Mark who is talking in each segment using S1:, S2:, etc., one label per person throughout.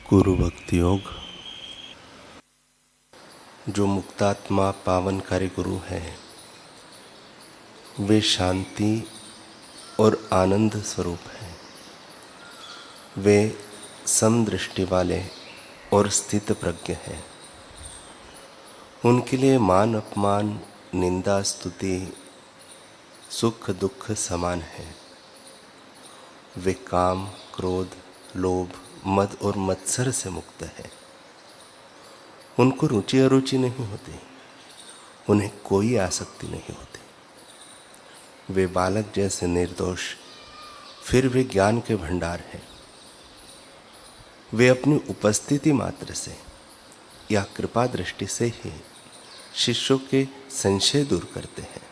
S1: गुरु भक्ति योग। जो मुक्तात्मा पावनकारी गुरु हैं वे शांति और आनंद स्वरूप हैं। वे समदृष्टि वाले और स्थित प्रज्ञ हैं। उनके लिए मान अपमान, निंदा स्तुति, सुख दुख समान है। वे काम, क्रोध, लोभ, मद और मत्सर से मुक्त है। उनको रुचि अरुचि नहीं होती, उन्हें कोई आसक्ति नहीं होती। वे बालक जैसे निर्दोष, फिर वे ज्ञान के भंडार हैं। वे अपनी उपस्थिति मात्र से या कृपा दृष्टि से ही शिष्यों के संशय दूर करते हैं।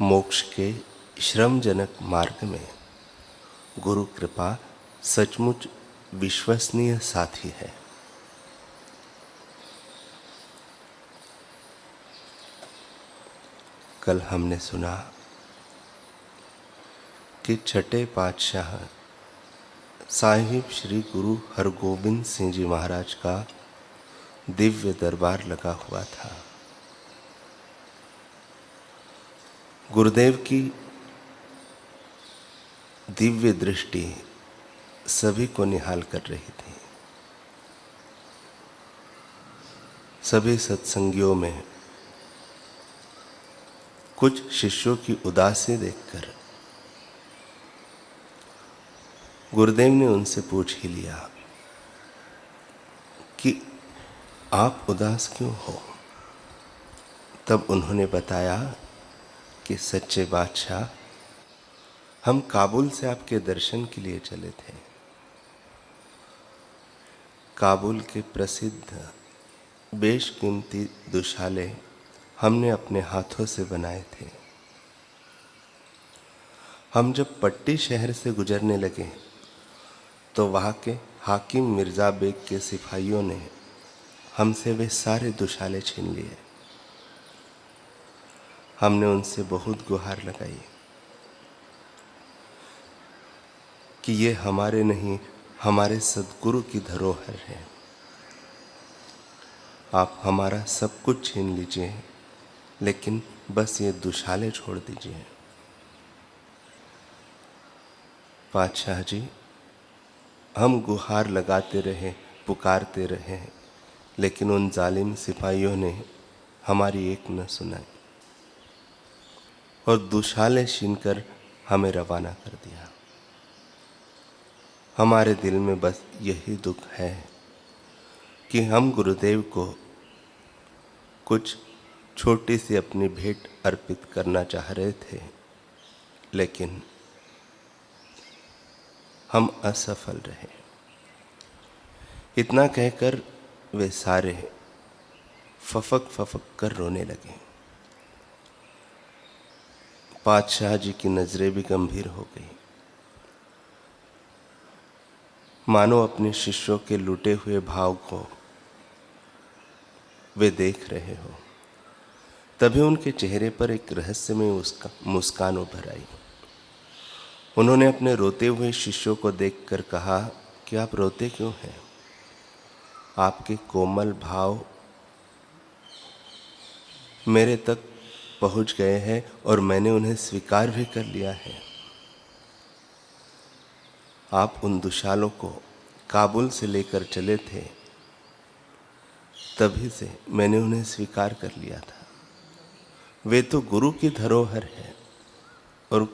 S1: मोक्ष के श्रमजनक मार्ग में गुरु कृपा सचमुच विश्वसनीय साथी है। कल हमने सुना कि छठे पातशाह साहिब श्री गुरु हरगोबिंद सिंह जी महाराज का दिव्य दरबार लगा हुआ था। गुरुदेव की दिव्य दृष्टि सभी को निहाल कर रही थी। सभी सत्संगियों में कुछ शिष्यों की उदासी देखकर गुरुदेव ने उनसे पूछ ही लिया कि आप उदास क्यों हो। तब उन्होंने बताया कि सच्चे बादशाह, हम काबुल से आपके दर्शन के लिए चले थे। काबुल के प्रसिद्ध बेशकीमती दुशाले हमने अपने हाथों से बनाए थे। हम जब पट्टी शहर से गुजरने लगे तो वहाँ के हाकिम मिर्ज़ा बेग के सिपाहियों ने हमसे वे सारे दुशाले छीन लिए। हमने उनसे बहुत गुहार लगाई कि ये हमारे नहीं, हमारे सद्गुरु की धरोहर है। आप हमारा सब कुछ छीन लीजिए, लेकिन बस ये दुशाले छोड़ दीजिए। पातशाह जी, हम गुहार लगाते रहे, पुकारते रहे, लेकिन उन जालिम सिपाहियों ने हमारी एक न सुनाई और दुशाले छीनकर हमें रवाना कर दिया। हमारे दिल में बस यही दुख है कि हम गुरुदेव को कुछ छोटी सी अपनी भेंट अर्पित करना चाह रहे थे, लेकिन हम असफल रहे। इतना कहकर वे सारे फफक फफक कर रोने लगे। पातशाह जी की नजरें भी गंभीर हो गई, मानो अपने शिष्यों के लुटे हुए भाव को वे देख रहे हो। तभी उनके चेहरे पर एक रहस्यमय मुस्कान उभर आई। उन्होंने अपने रोते हुए शिष्यों को देखकर कहा कि आप रोते क्यों हैं? आपके कोमल भाव मेरे तक पहुंच गए हैं और मैंने उन्हें स्वीकार भी कर लिया है। आप उन दुशालों को काबुल से लेकर चले थे, तभी से मैंने उन्हें स्वीकार कर लिया था। वे तो गुरु की धरोहर है और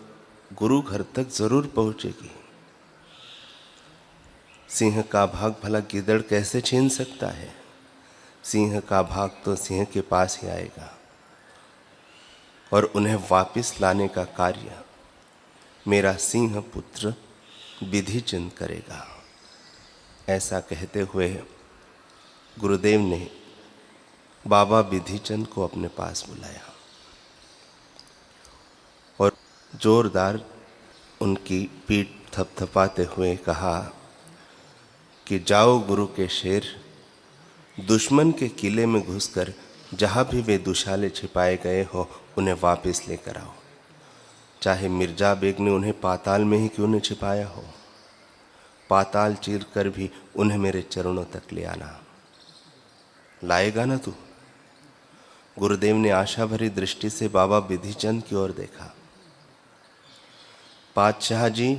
S1: गुरु घर तक जरूर पहुंचेगी। सिंह का भाग भला गिदड़ कैसे छीन सकता है? सिंह का भाग तो सिंह के पास ही आएगा और उन्हें वापस लाने का कार्य मेरा सिंह पुत्र विधिचंद करेगा। ऐसा कहते हुए गुरुदेव ने बाबा विधिचंद को अपने पास बुलाया और जोरदार उनकी पीठ थपथपाते हुए कहा कि जाओ गुरु के शेर, दुश्मन के किले में घुसकर जहाँ भी वे दुशाले छिपाए गए हो उन्हें वापस लेकर आओ। चाहे मिर्जा बेग ने उन्हें पाताल में ही क्यों न छिपाया हो, पाताल चीर कर भी उन्हें मेरे चरणों तक ले आना। लाएगा ना तू? गुरुदेव ने आशा भरी दृष्टि से बाबा विधिचंद की ओर देखा। पातशाह जी,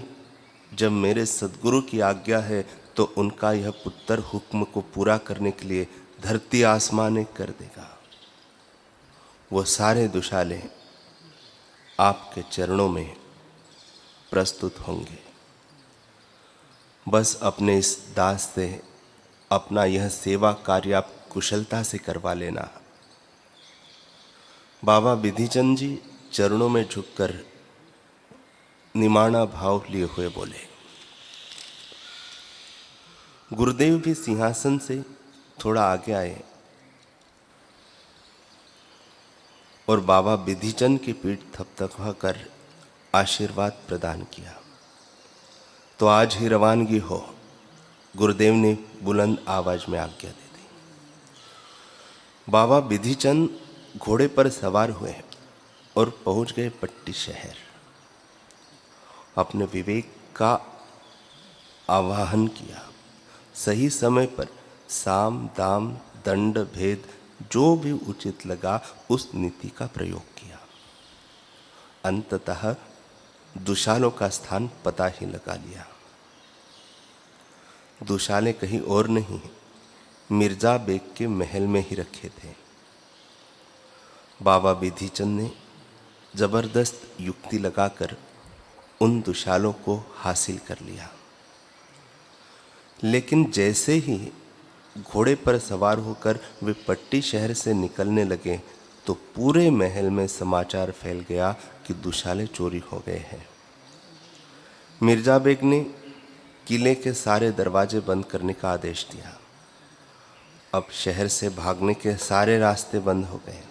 S1: जब मेरे सद्गुरु की आज्ञा है तो उनका यह पुत्र हुक्म को पूरा करने के लिए धरती आसमान एक कर देगा। वो सारे दुशाले आपके चरणों में प्रस्तुत होंगे। बस अपने इस दास से अपना यह सेवा कार्य आप कुशलता से करवा लेना। बाबा विधिचंद जी चरणों में झुककर निमाणा भाव लिए हुए बोले। गुरुदेव भी सिंहासन से थोड़ा आगे आए और बाबा विधिचंद की पीठ थपथपाकर आशीर्वाद प्रदान किया। तो आज ही रवानगी हो, गुरुदेव ने बुलंद आवाज में आज्ञा दे दी। बाबा विधिचंद घोड़े पर सवार हुए और पहुंच गए पट्टी शहर। अपने विवेक का आवाहन किया, सही समय पर साम दाम दंड भेद जो भी उचित लगा उस नीति का प्रयोग किया। अंततः दुशालों का स्थान पता ही लगा लिया। दुशाले कहीं और नहीं, मिर्जा बेग के महल में ही रखे थे। बाबा विधिचंद ने जबरदस्त युक्ति लगाकर उन दुशालों को हासिल कर लिया। लेकिन जैसे ही घोड़े पर सवार होकर वे पट्टी शहर से निकलने लगे तो पूरे महल में समाचार फैल गया कि दुशाले चोरी हो गए हैं। मिर्जा बेग ने किले के सारे दरवाजे बंद करने का आदेश दिया। अब शहर से भागने के सारे रास्ते बंद हो गए।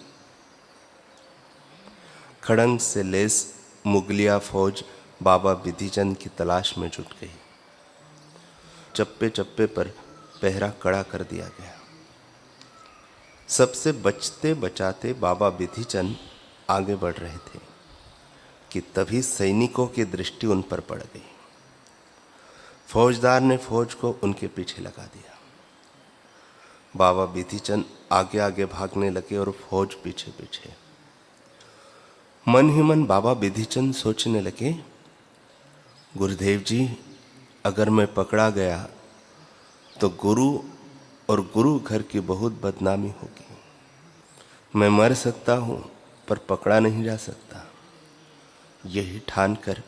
S1: खड़ंग से लेस मुगलिया फौज बाबा विधिचंद की तलाश में जुट गई। चप्पे चप्पे पर पहरा कड़ा कर दिया गया। सबसे बचते बचाते बाबा विधिचंद आगे बढ़ रहे थे कि तभी सैनिकों की दृष्टि उन पर पड़ गई। फौजदार ने फौज को उनके पीछे लगा दिया। बाबा विधिचंद आगे आगे भागने लगे और फौज पीछे पीछे। मन ही मन बाबा विधिचंद सोचने लगे, गुरुदेव जी, अगर मैं पकड़ा गया तो गुरु और गुरु घर की बहुत बदनामी होगी। मैं मर सकता हूँ पर पकड़ा नहीं जा सकता। यही ठानकर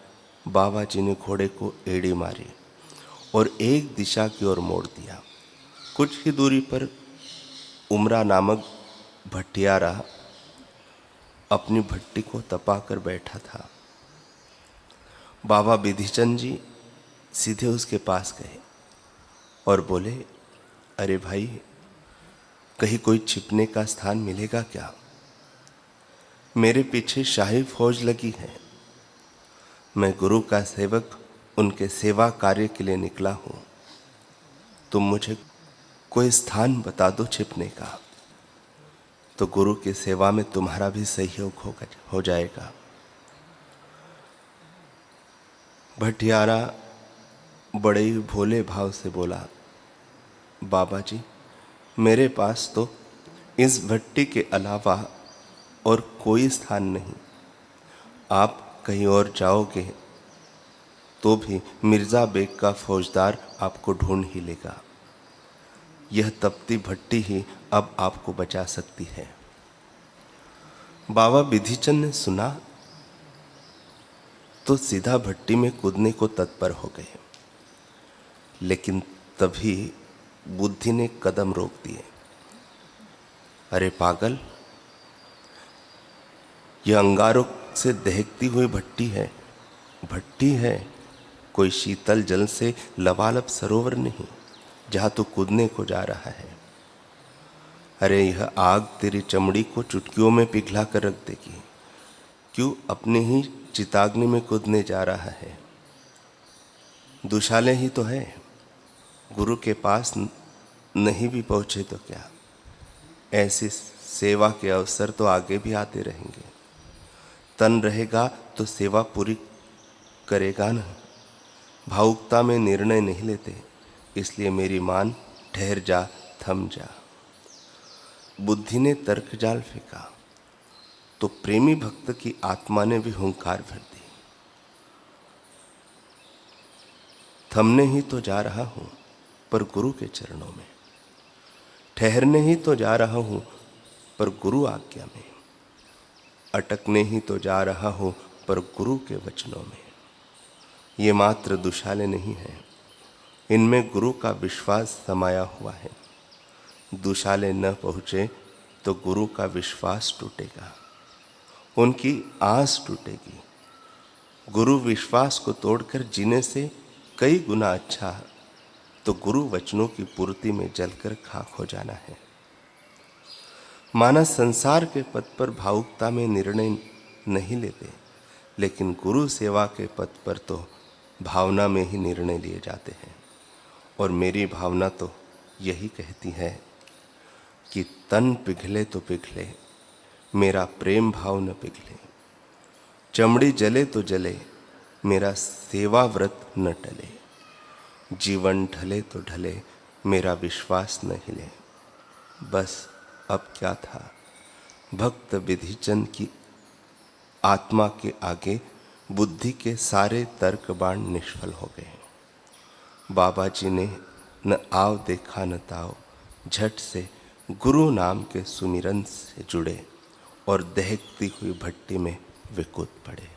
S1: बाबा जी ने घोड़े को एड़ी मारी और एक दिशा की ओर मोड़ दिया। कुछ ही दूरी पर उमरा नामक भट्टियारा अपनी भट्टी को तपाकर बैठा था। बाबा विधिचंद जी सीधे उसके पास गए और बोले, अरे भाई, कहीं कोई छिपने का स्थान मिलेगा क्या? मेरे पीछे शाही फौज लगी है। मैं गुरु का सेवक उनके सेवा कार्य के लिए निकला हूँ। तुम मुझे कोई स्थान बता दो छिपने का, तो गुरु की सेवा में तुम्हारा भी सहयोग हो जाएगा। भटियारा बड़े ही भोले भाव से बोला, बाबा जी, मेरे पास तो इस भट्टी के अलावा और कोई स्थान नहीं। आप कहीं और जाओगे तो भी मिर्ज़ा बेग का फौजदार आपको ढूंढ ही लेगा। यह तपती भट्टी ही अब आपको बचा सकती है। बाबा विधिचंद ने सुना तो सीधा भट्टी में कूदने को तत्पर हो गए। लेकिन तभी बुद्धि ने कदम रोक दिए। अरे पागल, यह अंगारों से दहकती हुई भट्टी है, कोई शीतल जल से लबालब सरोवर नहीं जहाँ तू कूदने को जा रहा है। अरे यह आग तेरी चमड़ी को चुटकियों में पिघला कर रख देगी। क्यों अपने ही चिताग्नि में कूदने जा रहा है? दुशाले ही तो है। गुरु के पास नहीं भी पहुँचे तो क्या, ऐसी सेवा के अवसर तो आगे भी आते रहेंगे। तन रहेगा तो सेवा पूरी करेगा ना। भावुकता में निर्णय नहीं लेते, इसलिए मेरी मान ठहर जा, थम जा। बुद्धि ने तर्क जाल फेंका तो प्रेमी भक्त की आत्मा ने भी हुंकार भर दी। थमने ही तो जा रहा हूं पर गुरु के चरणों में, ठहरने ही तो जा रहा हूं पर गुरु आज्ञा में, अटकने ही तो जा रहा हूं पर गुरु के वचनों में। ये मात्र दुशाले नहीं हैं, इनमें गुरु का विश्वास समाया हुआ है। दुशाले न पहुंचे तो गुरु का विश्वास टूटेगा, उनकी आस टूटेगी। गुरु विश्वास को तोड़कर जीने से कई गुना अच्छा तो गुरु वचनों की पूर्ति में जलकर खाक हो जाना है। मानस संसार के पद पर भावुकता में निर्णय नहीं लेते, लेकिन गुरु सेवा के पद पर तो भावना में ही निर्णय लिए जाते हैं। और मेरी भावना तो यही कहती है कि तन पिघले तो पिघले, मेरा प्रेम भाव न पिघले। चमड़ी जले तो जले, मेरा सेवा व्रत न टले। जीवन ढले तो ढले, मेरा विश्वास न हिले। बस अब क्या था, भक्त विधिचंद की आत्मा के आगे बुद्धि के सारे तर्क बाण निष्फल हो गए। बाबा जी ने न आव देखा न ताव, झट से गुरु नाम के सुमिरन से जुड़े और दहकती हुई भट्टी में वे कूद पड़े।